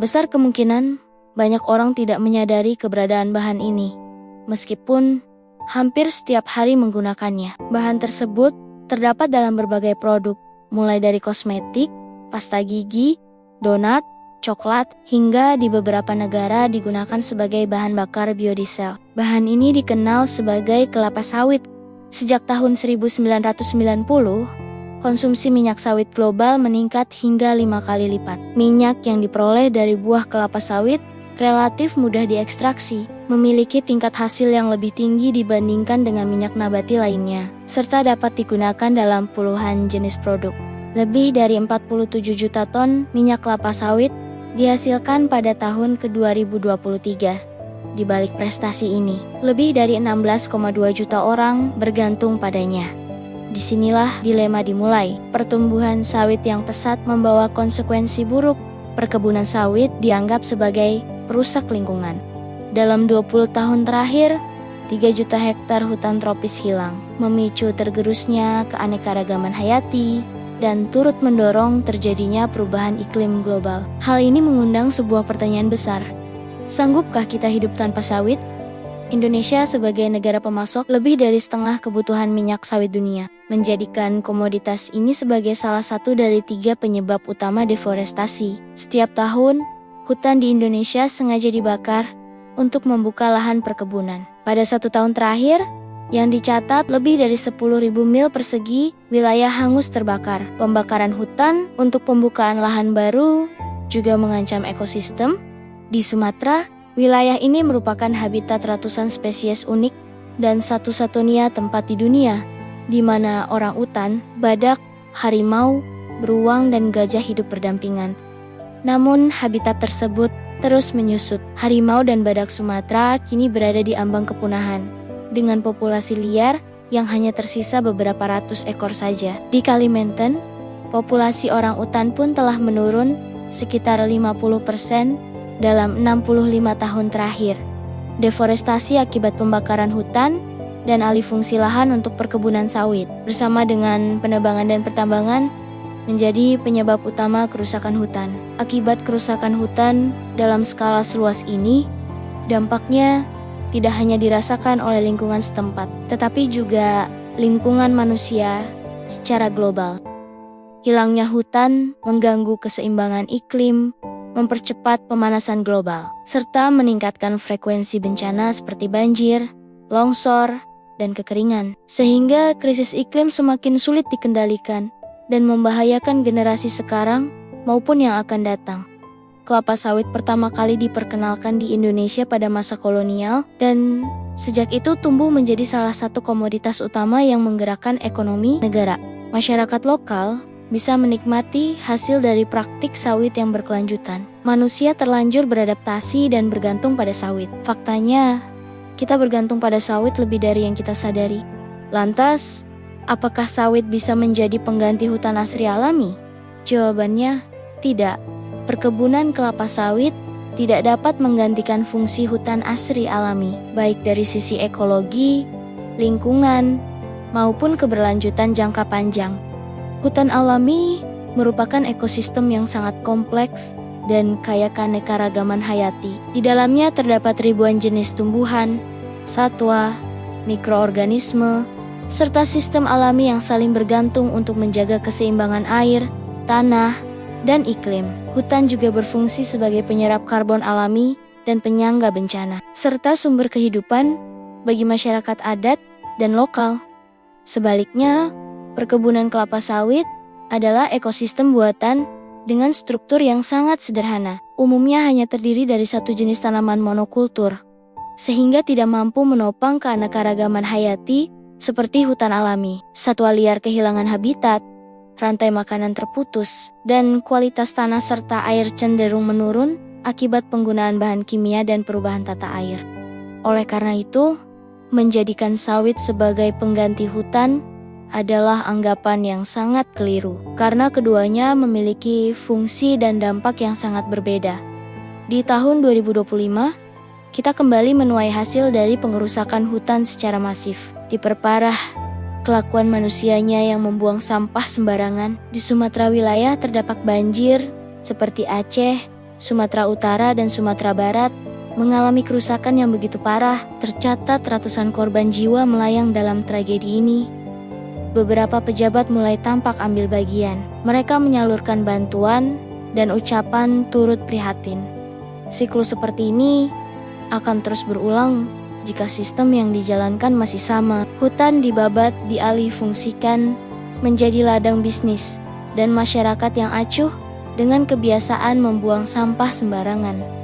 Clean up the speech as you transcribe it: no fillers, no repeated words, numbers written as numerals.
Besar kemungkinan banyak orang tidak menyadari keberadaan bahan ini, meskipun hampir setiap hari menggunakannya. Bahan tersebut terdapat dalam berbagai produk, mulai dari kosmetik, pasta gigi, donat, coklat, hingga di beberapa negara digunakan sebagai bahan bakar biodiesel. Bahan ini dikenal sebagai kelapa sawit. Sejak tahun 1990, konsumsi minyak sawit global meningkat hingga 5 kali lipat. Minyak yang diperoleh dari buah kelapa sawit relatif mudah diekstraksi, memiliki tingkat hasil yang lebih tinggi dibandingkan dengan minyak nabati lainnya, serta dapat digunakan dalam puluhan jenis produk. Lebih dari 47 juta ton minyak kelapa sawit dihasilkan pada tahun ke-2023. Di balik prestasi ini, lebih dari 16,2 juta orang bergantung padanya. Disinilah dilema dimulai. Pertumbuhan sawit yang pesat membawa konsekuensi buruk. Perkebunan sawit dianggap sebagai perusak lingkungan. Dalam 20 tahun terakhir, 3 juta hektar hutan tropis hilang, memicu tergerusnya keanekaragaman hayati, dan turut mendorong terjadinya perubahan iklim global. Hal ini mengundang sebuah pertanyaan besar. Sanggupkah kita hidup tanpa sawit? Indonesia sebagai negara pemasok lebih dari setengah kebutuhan minyak sawit dunia, menjadikan komoditas ini sebagai salah satu dari 3 penyebab utama deforestasi. Setiap tahun, hutan di Indonesia sengaja dibakar untuk membuka lahan perkebunan. Pada 1 tahun terakhir, yang dicatat lebih dari 10.000 mil persegi wilayah hangus terbakar. Pembakaran hutan untuk pembukaan lahan baru juga mengancam ekosistem. Di Sumatera, wilayah ini merupakan habitat ratusan spesies unik dan satu-satunya tempat di dunia di mana orang utan, badak, harimau, beruang, dan gajah hidup berdampingan. Namun, habitat tersebut terus menyusut. Harimau dan badak Sumatera kini berada di ambang kepunahan, dengan populasi liar yang hanya tersisa beberapa ratus ekor saja. Di Kalimantan, populasi orang utan pun telah menurun sekitar 50% dalam 65 tahun terakhir. Deforestasi akibat pembakaran hutan dan alih fungsi lahan untuk perkebunan sawit, bersama dengan penebangan dan pertambangan, menjadi penyebab utama kerusakan hutan. Akibat kerusakan hutan dalam skala seluas ini, dampaknya tidak hanya dirasakan oleh lingkungan setempat, tetapi juga lingkungan manusia secara global. Hilangnya hutan mengganggu keseimbangan iklim, mempercepat pemanasan global, serta meningkatkan frekuensi bencana seperti banjir, longsor, dan kekeringan, sehingga krisis iklim semakin sulit dikendalikan dan membahayakan generasi sekarang maupun yang akan datang. Kelapa sawit pertama kali diperkenalkan di Indonesia pada masa kolonial, dan sejak itu tumbuh menjadi salah satu komoditas utama yang menggerakkan ekonomi negara. Masyarakat lokal bisa menikmati hasil dari praktik sawit yang berkelanjutan. Manusia terlanjur beradaptasi dan bergantung pada sawit. Faktanya, kita bergantung pada sawit lebih dari yang kita sadari. Lantas, apakah sawit bisa menjadi pengganti hutan asri alami? Jawabannya, tidak. Perkebunan kelapa sawit tidak dapat menggantikan fungsi hutan asri alami, baik dari sisi ekologi, lingkungan, maupun keberlanjutan jangka panjang. Hutan alami merupakan ekosistem yang sangat kompleks dan kaya keanekaragaman hayati. Di dalamnya terdapat ribuan jenis tumbuhan, satwa, mikroorganisme, serta sistem alami yang saling bergantung untuk menjaga keseimbangan air, tanah, dan iklim. Hutan juga berfungsi sebagai penyerap karbon alami dan penyangga bencana, serta sumber kehidupan bagi masyarakat adat dan lokal. Sebaliknya, perkebunan kelapa sawit adalah ekosistem buatan dengan struktur yang sangat sederhana. Umumnya hanya terdiri dari satu jenis tanaman monokultur, sehingga tidak mampu menopang keanekaragaman hayati seperti hutan alami. Satwa liar kehilangan habitat, rantai makanan terputus, dan kualitas tanah serta air cenderung menurun akibat penggunaan bahan kimia dan perubahan tata air. Oleh karena itu, menjadikan sawit sebagai pengganti hutan adalah anggapan yang sangat keliru, karena keduanya memiliki fungsi dan dampak yang sangat berbeda. Di tahun 2025, kita kembali menuai hasil dari pengerusakan hutan secara masif. Diperparah kelakuan manusianya yang membuang sampah sembarangan. Di Sumatera wilayah terdapat banjir seperti Aceh, Sumatera Utara dan Sumatera Barat mengalami kerusakan yang begitu parah. Tercatat ratusan korban jiwa melayang dalam tragedi ini. Beberapa pejabat mulai tampak ambil bagian. Mereka menyalurkan bantuan dan ucapan turut prihatin. Siklus seperti ini akan terus berulang jika sistem yang dijalankan masih sama. Hutan dibabat, dialih fungsikan menjadi ladang bisnis, dan masyarakat yang acuh dengan kebiasaan membuang sampah sembarangan.